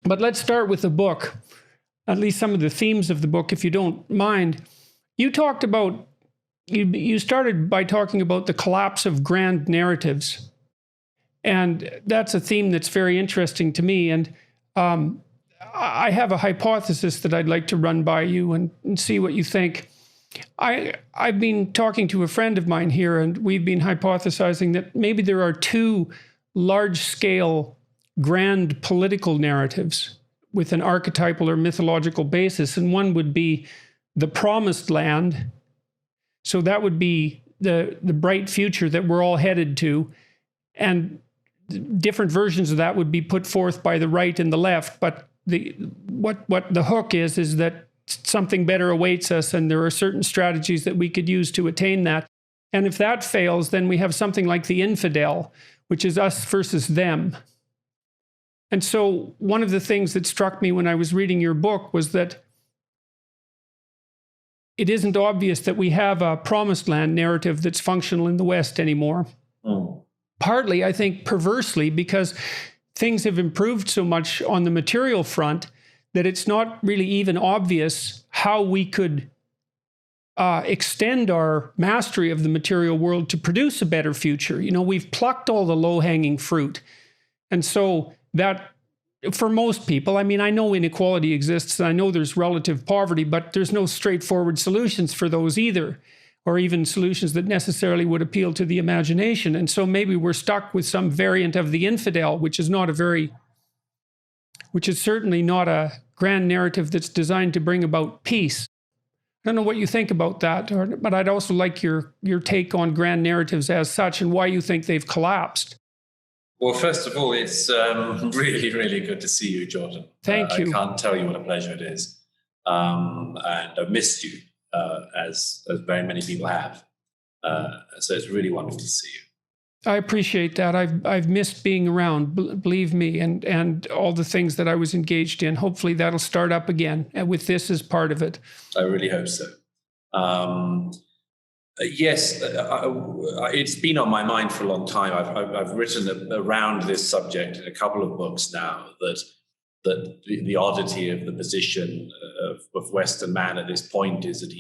But let's start with the book, at least some of the themes of the book, if you don't mind. You talked about, you started by talking about the collapse of grand narratives. And that's a theme that's very interesting to me. And I have a hypothesis that I'd like to run by you and see what you think. I've been talking to a friend of mine here, and we've been hypothesizing that maybe there are two large-scale grand political narratives with an archetypal or mythological basis. And one would be the promised land. So that would be the bright future that we're all headed to. And different versions of that would be put forth by the right and the left. But what the hook is that something better awaits us, and there are certain strategies that we could use to attain that. And if that fails, then we have something like the infidel, which is us versus them. And so one of the things that struck me when I was reading your book was that it isn't obvious that we have a promised land narrative that's functional in the West anymore. Partly, I think, perversely, because things have improved so much on the material front that it's not really even obvious how we could extend our mastery of the material world to produce a better future. You know, we've plucked all the low-hanging fruit. And so that, for most people, I mean, I know inequality exists, and I know there's relative poverty, but there's no straightforward solutions for those either, or even solutions that necessarily would appeal to the imagination. And so maybe we're stuck with some variant of the infidel, which is certainly not a grand narrative that's designed to bring about peace. I don't know what you think about that, but I'd also like your take on grand narratives as such and why you think they've collapsed. Well, first of all, it's really, really good to see you, Jordan. Thank you. I can't tell you what a pleasure it is. And I've missed you, as very many people have. So it's really wonderful to see you. I appreciate that. I've missed being around, believe me, and all the things that I was engaged in. Hopefully that'll start up again, and with this as part of it. I really hope so. Yes, it's been on my mind for a long time. I've written around this subject in a couple of books now, that the oddity of the position of Western man at this point is that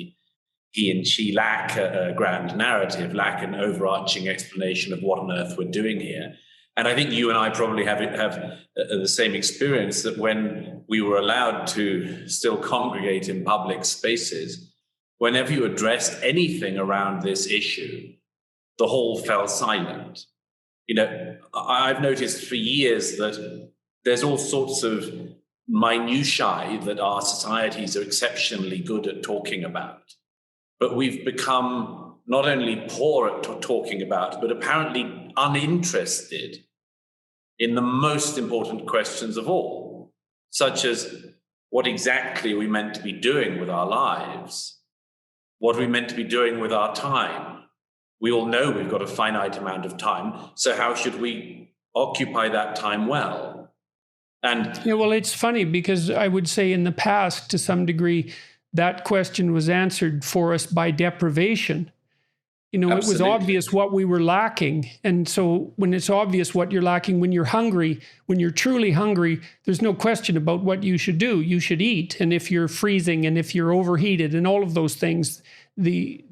he and she lack a grand narrative, lack an overarching explanation of what on earth we're doing here. And I think you and I probably have the same experience, that when we were allowed to still congregate in public spaces, whenever you addressed anything around this issue, the hall fell silent. You know, I've noticed for years that there's all sorts of minutiae that our societies are exceptionally good at talking about. But we've become not only poor at talking about, but apparently uninterested in the most important questions of all, such as what exactly are we meant to be doing with our lives? What are we meant to be doing with our time? We all know we've got a finite amount of time, so how should we occupy that time well? And yeah, well, it's funny because I would say in the past, to some degree, that question was answered for us by deprivation. You know, Absolutely. It was obvious what we were lacking. And so when it's obvious what you're lacking, when you're hungry, when you're truly hungry, there's no question about what you should do. You should eat. And if you're freezing and if you're overheated and all of those things, the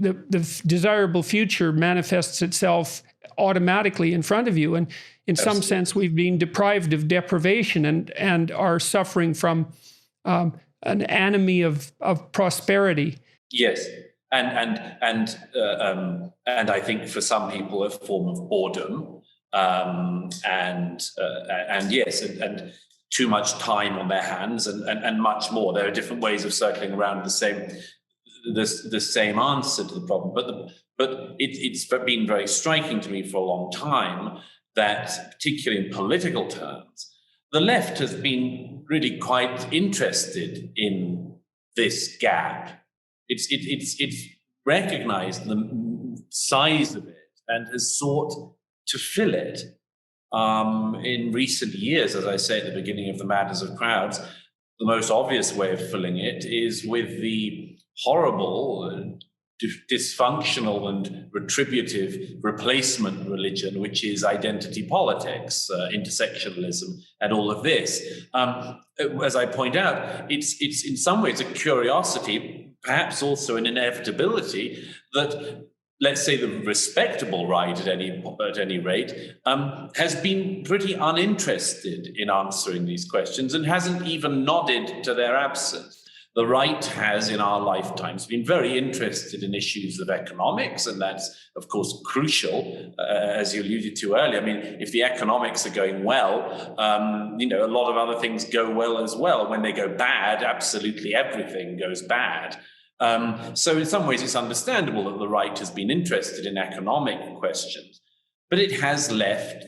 desirable future manifests itself automatically in front of you. And in Absolutely. some sense, we've been deprived of deprivation and are suffering from an enemy of prosperity. Yes, and I think for some people a form of boredom, and yes, and too much time on their hands, and much more. There are different ways of circling around the same answer to the problem. But it's been very striking to me for a long time that, particularly in political terms, the left has been really quite interested in this gap. It's recognized the size of it and has sought to fill it. In recent years, as I say at the beginning of The Madness of Crowds, the most obvious way of filling it is with the horrible, dysfunctional and retributive replacement religion, which is identity politics, intersectionalism, and all of this. As I point out, it's in some ways a curiosity, perhaps also an inevitability, that, let's say, the respectable right at any rate, has been pretty uninterested in answering these questions and hasn't even nodded to their absence. The right has, in our lifetimes, been very interested in issues of economics, and that's, of course, crucial, as you alluded to earlier. I mean, if the economics are going well, a lot of other things go well as well. When they go bad, absolutely everything goes bad. So in some ways, it's understandable that the right has been interested in economic questions, but it has left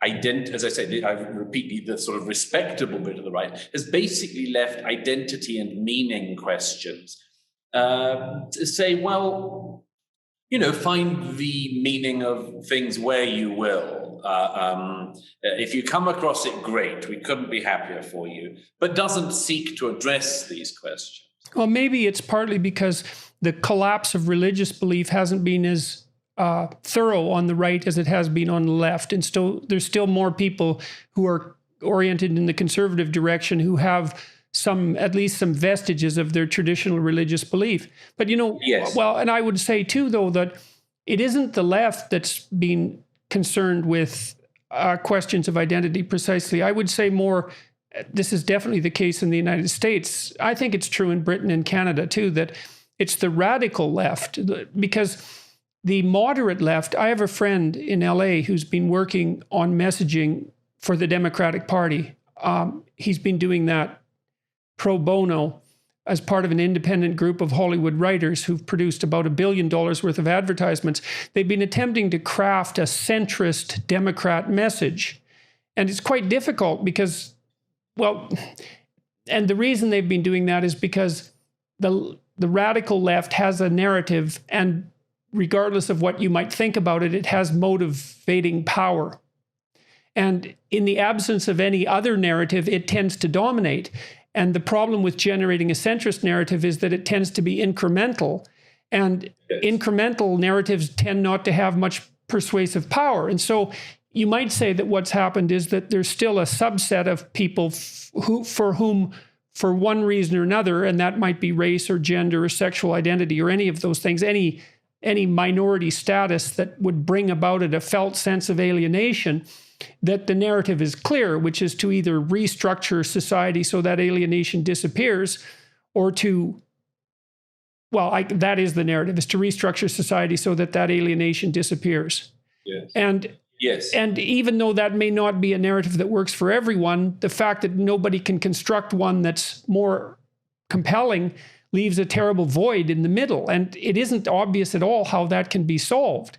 as I say, I repeat, the sort of respectable bit of the right has basically left identity and meaning questions to say, well, find the meaning of things where you will. If you come across it, great, we couldn't be happier for you, but doesn't seek to address these questions. Well, maybe it's partly because the collapse of religious belief hasn't been as thorough on the right as it has been on the left. And so there's still more people who are oriented in the conservative direction who have at least some vestiges of their traditional religious belief. But, yes. Well, and I would say too, though, that it isn't the left that's been concerned with questions of identity precisely. I would say more, this is definitely the case in the United States. I think it's true in Britain and Canada too, that it's the radical left, because the moderate left, I have a friend in LA who's been working on messaging for the Democratic Party. He's been doing that pro bono as part of an independent group of Hollywood writers who've produced about $1 billion worth of advertisements. They've been attempting to craft a centrist Democrat message. And it's quite difficult because, and the reason they've been doing that is because the radical left has a narrative, and regardless of what you might think about it, it has motivating power. And in the absence of any other narrative, it tends to dominate. And the problem with generating a centrist narrative is that it tends to be incremental. And incremental narratives tend not to have much persuasive power. And so you might say that what's happened is that there's still a subset of people for whom, for one reason or another, and that might be race or gender or sexual identity or any of those things, any minority status that would bring about it a felt sense of alienation, that the narrative is clear, which is to either restructure society so that alienation disappears, or to, that is the narrative, is to restructure society so that alienation disappears. Yes. And even though that may not be a narrative that works for everyone, the fact that nobody can construct one that's more compelling leaves a terrible void in the middle. And it isn't obvious at all how that can be solved.